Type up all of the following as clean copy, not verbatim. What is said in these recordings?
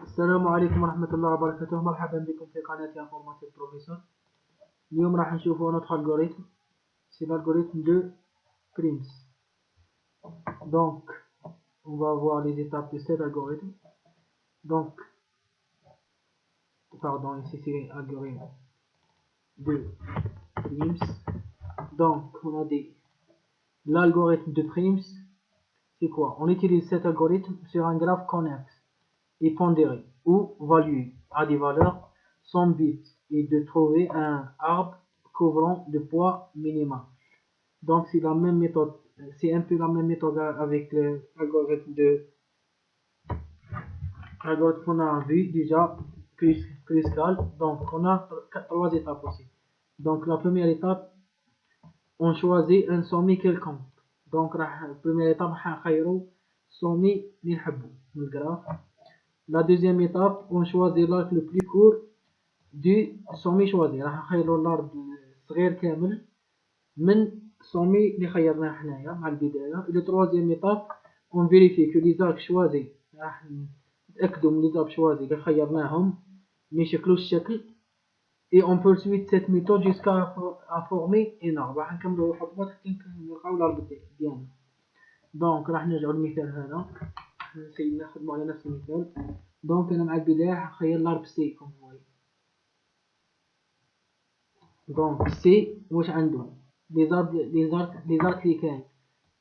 السلام عليكم ورحمة الله وبركاته. مرحبا بكم في قناة انفورماتيك بروفيسور. اليوم راح نشوفوا notre algorithme. C'est l'algorithme de Prim's. Donc, on va voir les étapes de cet algorithme. Donc, pardon, ici c'est l'algorithme de Prim's. Donc, on a l'algorithme de Prim's. C'est quoi? On utilise cet algorithme sur un graphe connexe et pondéré ou valué à des valeurs. Son but est de trouver un arbre couvrant de poids minimum. Donc c'est la même méthode, c'est un peu la même méthode avec l'algorithme qu'on a vu déjà, Crystal. Donc on a trois étapes aussi. Donc la première étape, on choisit un sommet quelconque. Donc la première étape, on sommet اللي نحبو من الجراف. La deuxième étape, on choisit l'arc le plus court du sommet choisi. راح نخيروا الارض الصغير كامل من sommet اللي خيرناه حنايا مع البداية. Le troisième étape, on vérifie que les arcs choisis راح نتأكدوا من les arcs choisis اللي خيرناهم ما يشكلوش الشكل. Et on poursuit cette méthode jusqu'à former un arbre. راح نكملوا الخطوات حتى نلقاو الارض ديالنا. دونك راح نرجعوا للمثال هذا، نسيي نخدموا على نفس المثال. دونك انا مع البداية حنخير الارب سي كوم فواي. دونك سي واش عندهم لي زارك اللي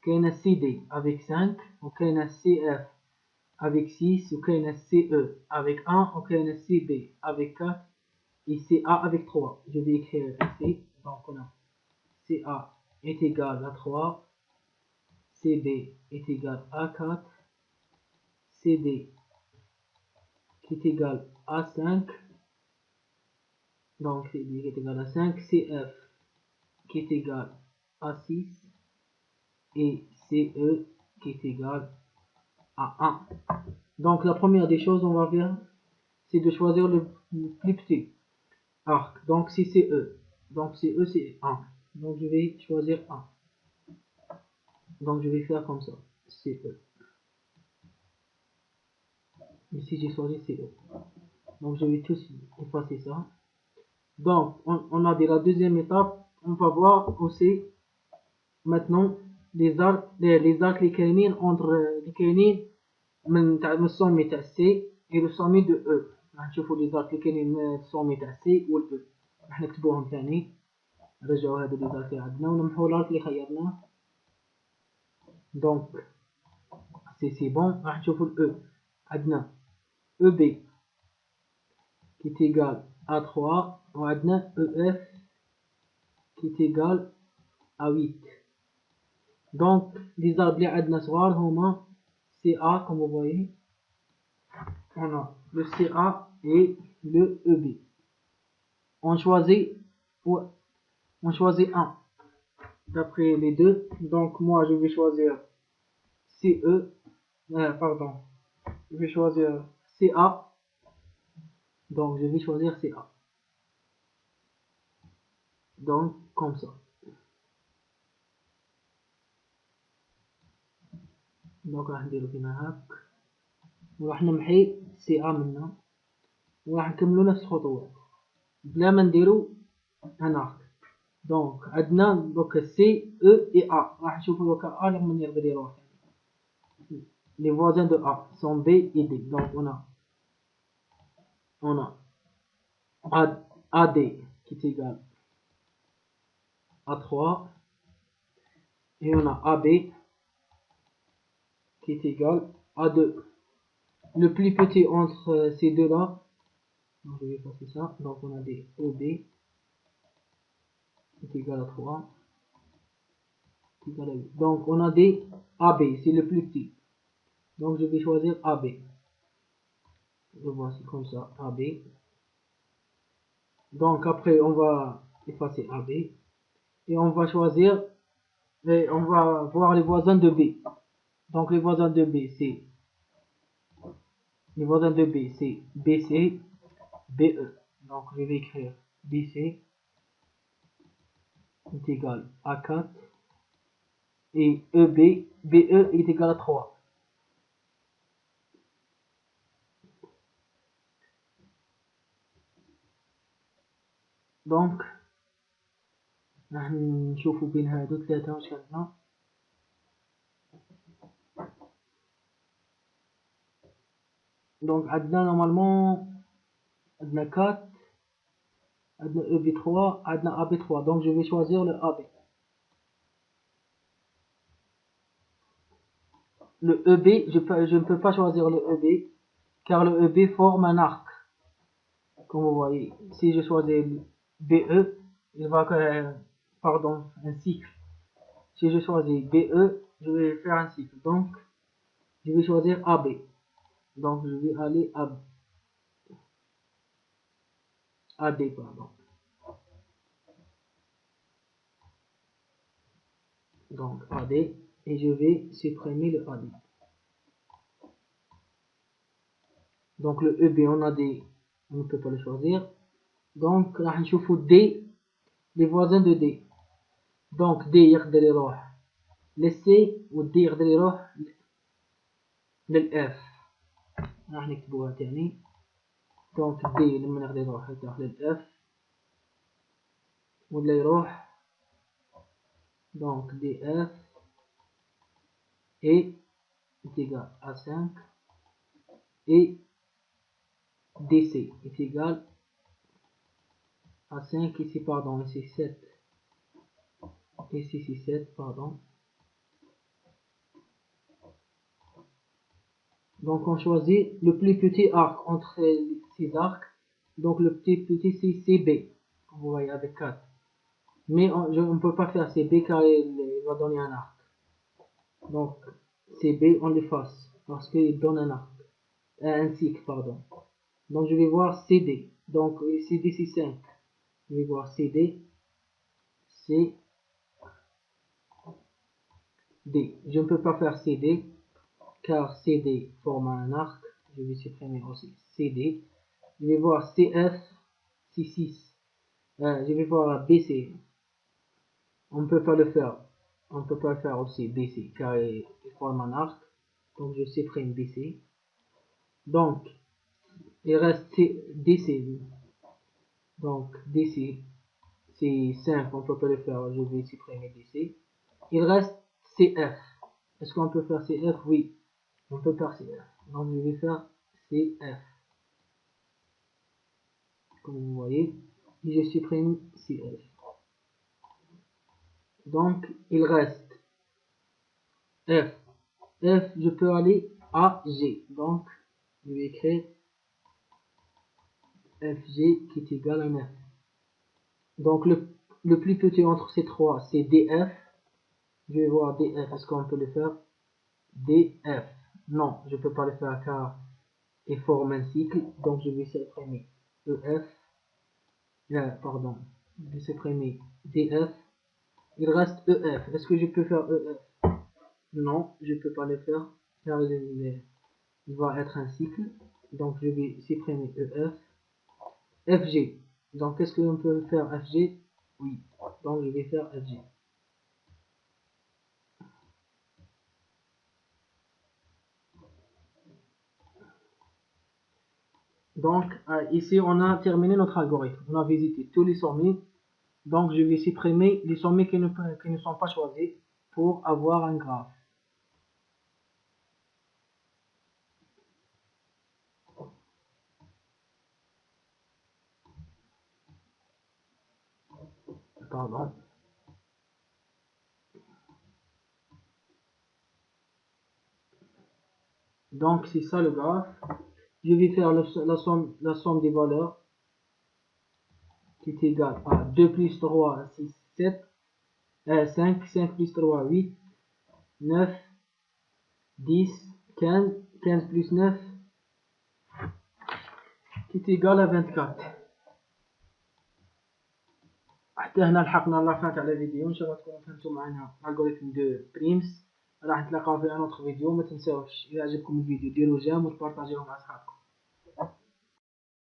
كاينه سي دي افيك 5 وكاينه سي اف افيك 6 وكاينه سي او افيك 1 وكاينه سي بي افيك 4 et CA avec 3. Je vais écrire ici. Donc on a CA est égal à 3, CB est égal à 4, CD qui est égal à 5, donc CD qui est égal à 5, CF qui est égal à 6 et CE qui est égal à 1. Donc la première des choses on va faire, c'est de choisir le plus petit arc. Donc si c'est E, donc c'est E c'est 1. Donc je vais choisir 1. Donc je vais faire comme ça, c'est E. Ici j'ai choisi CE. Donc je vais tous effacer ça. Donc on a de la deuxième étape, on va voir aussi maintenant les arcs les كاينين entre les كاينين من الصومي تاع C et le sommet de E. راح نشوفوا les arcs اللي كاينين من الصومي تاع C و E. راح نكتبوهم ثاني، نرجعوا هذا les arcs اللي عندنا ونمحو الارك اللي خيرناه. Donc c'est bon. راح نشوفوا ال E عندنا EB qui est égal à 3 وعندنا EF qui est égal à 8. Donc les arbres اللي عندنا صغار هما CA comme vous voyez. On a le CA et le EB. On choisit un d'après les deux. Donc moi je vais choisir CE, pardon, je vais choisir CA. Donc je vais choisir CA. Donc comme ça. Donc راح نديرو كيما هاك وراح نمحي سي ا منها وراح نكملو نفس الخطوات بلا ما نديرو ان ارك. دونك عندنا دوكا سي او اي ا. راح نشوفو دوكا ا لما نقدر يروح لي فوازان دو ا سون بي اي دي. دونك on a AD qui est égal à 3 et on a AB qui est égal à 2. Le plus petit entre ces deux là, donc je vais passer ça. Donc on a des OB qui est égal à 3 qui est égal à 8. Donc on a des AB, c'est le plus petit. Donc je vais choisir AB. Le voici comme ça, AB. Donc après on va effacer AB et on va choisir et on va voir les voisins de B. Donc les voisins de B c'est BC, BE. Donc je vais écrire BC est égal à 4 et EB BE est égal à 3. دونك راح نشوفوا بين هادو ثلاثة واش عندنا. دونك عندنا نورمالمون عندنا 4 عندنا EB3 عندنا AB3. donc je vais choisir le AB. Le EB, je ne peux pas choisir le EB car le EB forme un arc. Comme vous voyez, si je choisis BE, il va un cycle. Si je choisis BE, je vais faire un cycle. Donc, je vais choisir AB. Donc, je vais aller à AD, pardon. Donc, AD, et je vais supprimer le AD. Donc, le EB, on a des, on ne peut pas le choisir. Donc, là, on choisit D, les voisins de D. Donc, D يقدر يروح للC و D يقدر يروح للF. راح نكتبوها تاني. دونك D لما يقدر يروح للF ولا يروح donc DF est égal à 5 et DC est égal à 5 ici, pardon, ici 7 ici c'est 7, pardon. Donc on choisit le plus petit arc entre ces arcs. Donc le plus petit c'est CB, vous voyez, avec 4. Mais on ne peut pas faire CB car il va donner un arc. Donc CB on l'efface parce qu'il donne un arc, un cycle, pardon. Donc je vais voir CD. Donc CD c'est 5. Je vais voir CD, C, D. Je ne peux pas faire CD car CD forme un arc. Je vais supprimer aussi CD. Je vais voir CF, c'est 6. Je vais voir BC. On ne peut pas le faire. On ne peut pas le faire aussi BC car il forme un arc. Donc je supprime BC. Donc il reste DC. Donc DC c'est 5. On ne peut pas le faire. Je vais supprimer DC. Il reste CF. Est-ce qu'on peut faire CF? Oui, on peut faire CF. Donc je vais faire CF. Comme vous voyez, et je supprime CF. Donc il reste F. F, je peux aller à G. Donc je vais écrire FG qui est égal à 9. Donc le plus petit entre ces trois, c'est DF. Je vais voir DF. Est-ce qu'on peut le faire? DF. Non, je ne peux pas le faire car il forme un cycle. Donc je vais supprimer EF. Pardon. Je vais supprimer DF. Il reste EF. Est-ce que je peux faire EF? Non, je ne peux pas le faire car il va être un cycle. Donc je vais supprimer EF. FG. Donc est-ce qu'on peut faire FG? Oui. Donc je vais faire FG. Donc ici on a terminé notre algorithme. On a visité tous les sommets. Donc je vais supprimer les sommets qui ne sont pas choisis pour avoir un graphe. Pardon. Donc c'est ça le graphe. Je vais faire la somme des valeurs qui est égale à 2 plus 3, 6, 7, 5, 5 plus 3, 8, 9, 10, 15, 15 plus 9 qui est égal à 24. حتى هنا لحقنا لافان تاع الفيديو. ان شاء الله تكونوا فهمتوا معنا الالغوريثم دو بريمس. راح نتلاقاو في ان اوتر فيديو. ما تنساوش اذا عجبكم الفيديو ديروا جيم وتبارطاجيوه مع اصحابكم.